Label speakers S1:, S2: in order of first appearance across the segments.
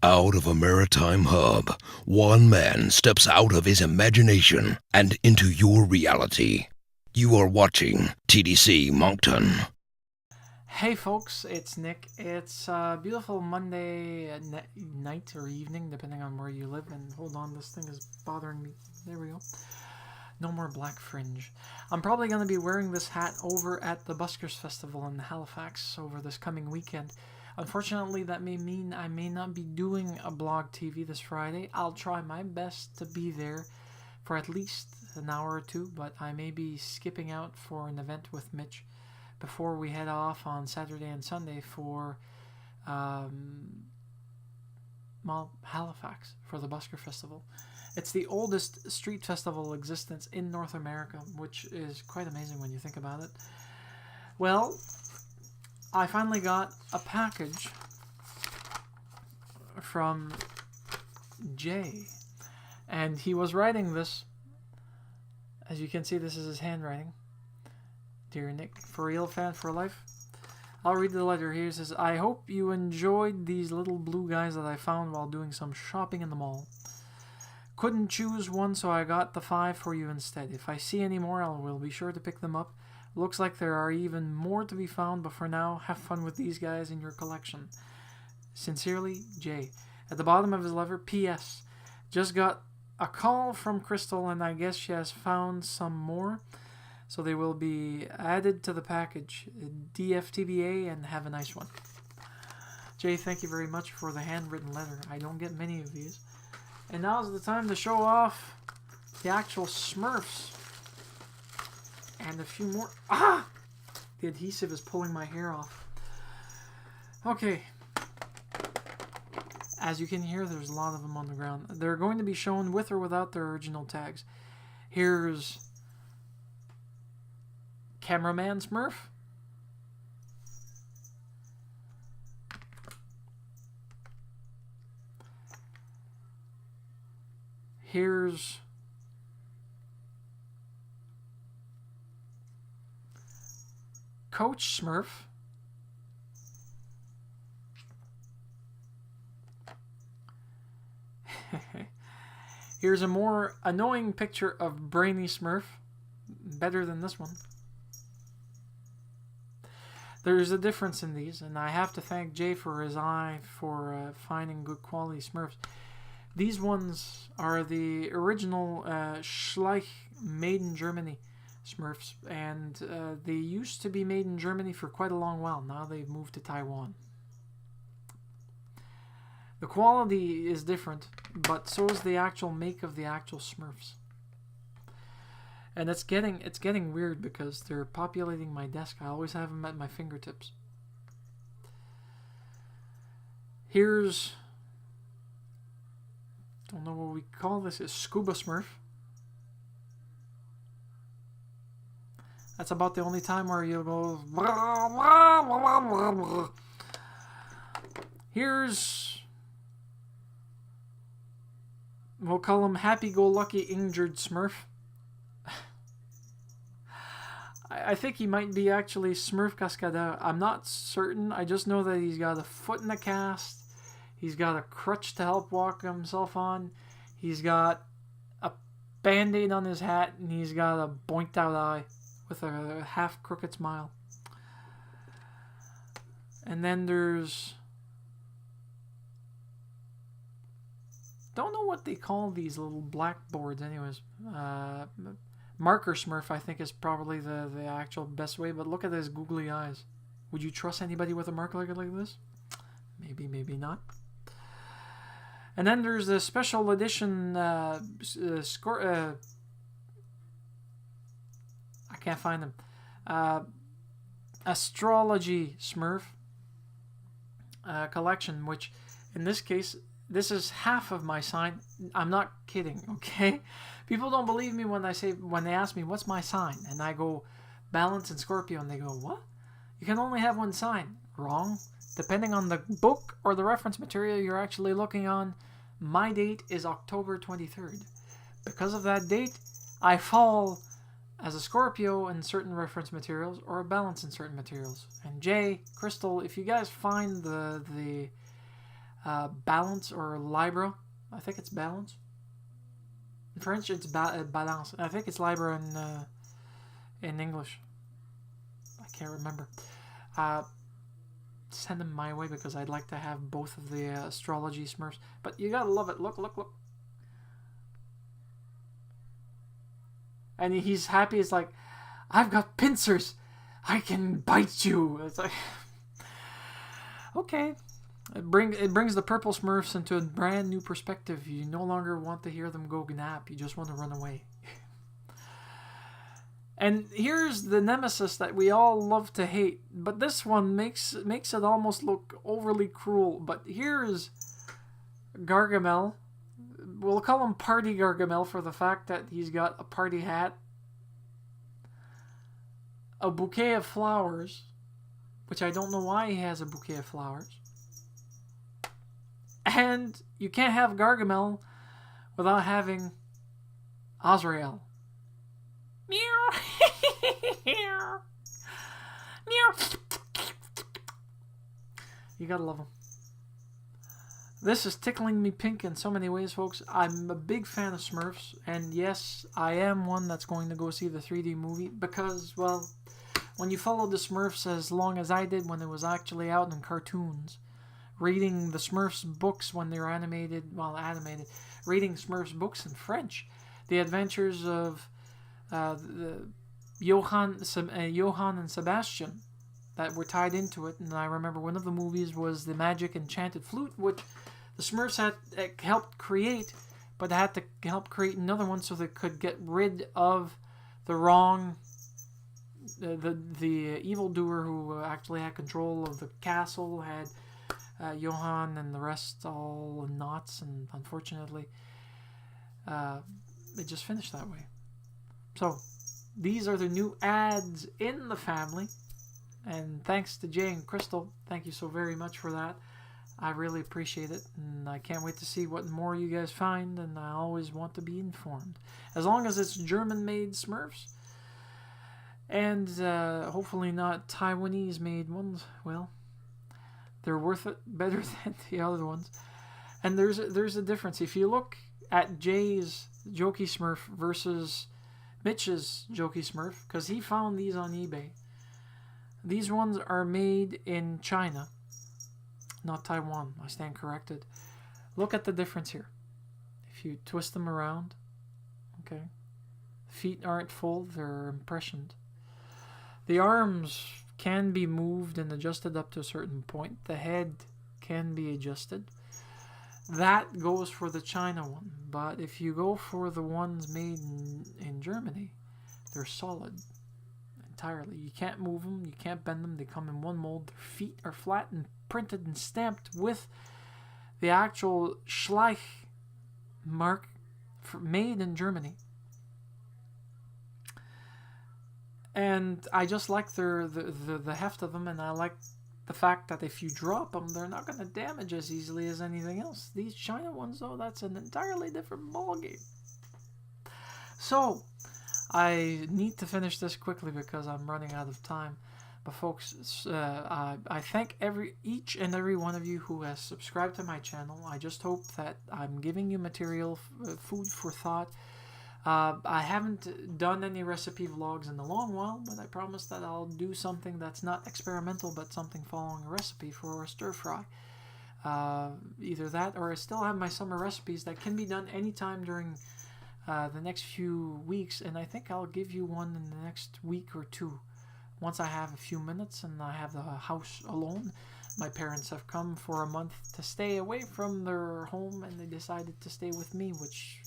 S1: Out of a maritime hub, one man steps out of his imagination and into your reality. You are watching TDC Moncton.
S2: Hey folks, it's Nick. It's a beautiful Monday night or evening, depending on where you live. And hold on, this thing is bothering me. There we go. No more black fringe. I'm probably going to be wearing this hat over at the Buskers Festival in Halifax over this coming weekend. Unfortunately, that may mean I may not be doing a Blogtv this Friday. I'll try my best to be there for at least an hour or two, but I may be skipping out for an event with Mitch before we head off on Saturday and Sunday for Halifax for the Busker Festival. It's the oldest street festival existence in North America, which is quite amazing when you think about it. Well, I finally got a package from Jay, and he was writing this. As you can see, this is his handwriting. Dear Nick, for real fan for life. I'll read the letter here. It says, I hope you enjoyed these little blue guys that I found while doing some shopping in the mall. Couldn't choose one, so I got the 5 for you instead. If I see any more, I will be sure to pick them up. Looks like there are even more to be found, but for now, have fun with these guys in your collection. Sincerely, Jay. At the bottom of his letter, P.S. Just got a call from Crystal, and I guess she has found some more, so they will be added to the package. DFTBA, and have a nice one. Jay, thank you very much for the handwritten letter. I don't get many of these. And now's the time to show off the actual Smurfs. And a few more. Ah! The adhesive is pulling my hair off. Okay. As you can hear, there's a lot of them on the ground. They're going to be shown with or without their original tags. Here's Cameraman Smurf. Here's Coach Smurf. Here's a more annoying picture of Brainy Smurf. Better than this one. There's a difference in these, and I have to thank Jay for his eye for finding good quality Smurfs. These ones are the original Schleich made in Germany Smurfs, and they used to be made in Germany for quite a long while. Now they've moved to Taiwan. The quality is different, but so is the actual make of the actual Smurfs. And it's getting weird because they're populating my desk. I always have them at my fingertips. Here's, don't know what we call this, is Scuba Smurf. That's about the only time where you'll go. Here's, we'll call him Happy-Go-Lucky Injured Smurf. I think he might be actually Smurf Cascada. I'm not certain. I just know that he's got a foot in a cast. He's got a crutch to help walk himself on. He's got a band-aid on his hat, and he's got a boinked-out eye with a half-crooked smile. And then there's, don't know what they call these little blackboards anyways. Marker Smurf, I think, is probably the actual best way, but look at his googly eyes. Would you trust anybody with a marker like this? Maybe, maybe not. And then there's the special edition I can't find them. Astrology Smurf collection, which in this case, this is half of my sign. I'm not kidding, okay? People don't believe me when they ask me what's my sign, and I go Balance and Scorpio, and they go, what? You can only have one sign. Wrong. Depending on the book or the reference material you're actually looking on, my date is October 23rd. Because of that date, I fall as a Scorpio in certain reference materials or a Balance in certain materials. And Jay, Crystal, if you guys find the balance or Libra. I think it's balance. In French, it's balance. I think it's Libra in English. I can't remember. Send them my way because I'd like to have both of the astrology Smurfs. But you gotta love it. Look, look, look. And he's happy. It's like, I've got pincers. I can bite you. It's like, okay. It brings the purple Smurfs into a brand new perspective. You no longer want to hear them go nap. You just want to run away. And here's the nemesis that we all love to hate. But this one makes it almost look overly cruel. But here's Gargamel. We'll call him Party Gargamel for the fact that he's got a party hat, a bouquet of flowers, which I don't know why he has a bouquet of flowers. And you can't have Gargamel without having Azrael. Meow. Meow. You gotta love him. This is tickling me pink in so many ways, folks. I'm a big fan of Smurfs, and yes, I am one that's going to go see the 3D movie because, well, when you follow the Smurfs as long as I did when it was actually out in cartoons, reading the Smurfs books when they were animated, reading Smurfs books in French, the adventures of Johann and Sebastian that were tied into it. And I remember one of the movies was the Magic Enchanted Flute, which the Smurfs had helped create, but they had to help create another one so they could get rid of the wrong, the evildoer who actually had control of the castle, had Johann and the rest all in knots, and unfortunately it just finished that way. So these are the new ads in the family, and thanks to Jay and Crystal, thank you so very much for that. I really appreciate it, and I can't wait to see what more you guys find, and I always want to be informed. As long as it's German-made Smurfs, and hopefully not Taiwanese-made ones, well, they're worth it better than the other ones. And there's a difference. If you look at Jay's Jokey Smurf versus Mitch's Jokey Smurf, because he found these on eBay. These ones are made in China, not Taiwan. I stand corrected. Look at the difference here. If you twist them around, okay, feet aren't full, they're impressioned. The arms can be moved and adjusted up to a certain point. The head can be adjusted. That goes for the China one. But if you go for the ones made in Germany, they're solid entirely. You can't move them. You can't bend them. They come in one mold. Their feet are flat and printed and stamped with the actual Schleich mark made in Germany. And I just like the heft of them, and I like the fact that if you drop them, they're not going to damage as easily as anything else. These China ones, though, that's an entirely different ballgame. So, I need to finish this quickly because I'm running out of time. But folks, I thank each and every one of you who has subscribed to my channel. I just hope that I'm giving you material, food for thought. I haven't done any recipe vlogs in a long while, but I promise that I'll do something that's not experimental, but something following a recipe for a stir fry. Either that, or I still have my summer recipes that can be done anytime during the next few weeks, and I think I'll give you one in the next week or two. Once I have a few minutes and I have the house alone. My parents have come for a month to stay away from their home, and they decided to stay with me, which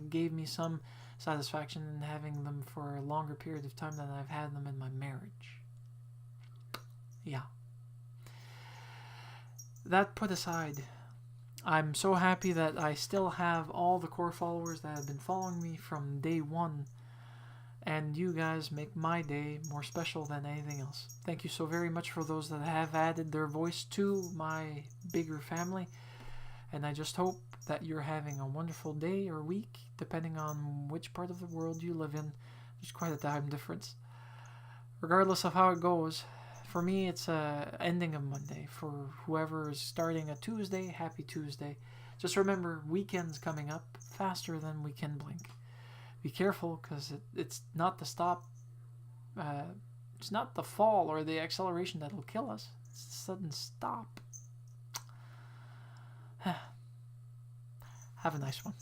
S2: gave me some satisfaction in having them for a longer period of time than I've had them in my marriage. Yeah. That put aside, I'm so happy that I still have all the core followers that have been following me from day one, and you guys make my day more special than anything else. Thank you so very much for those that have added their voice to my bigger family, and I just hope that you're having a wonderful day or week, depending on which part of the world you live in. There's quite a time difference. Regardless of how it goes, For me, it's a ending of Monday. For whoever is starting a Tuesday, happy Tuesday. Just remember, weekend's coming up faster than we can blink. Be careful, because it's not the stop. It's not the fall or the acceleration that'll kill us. It's the sudden stop. Have a nice one.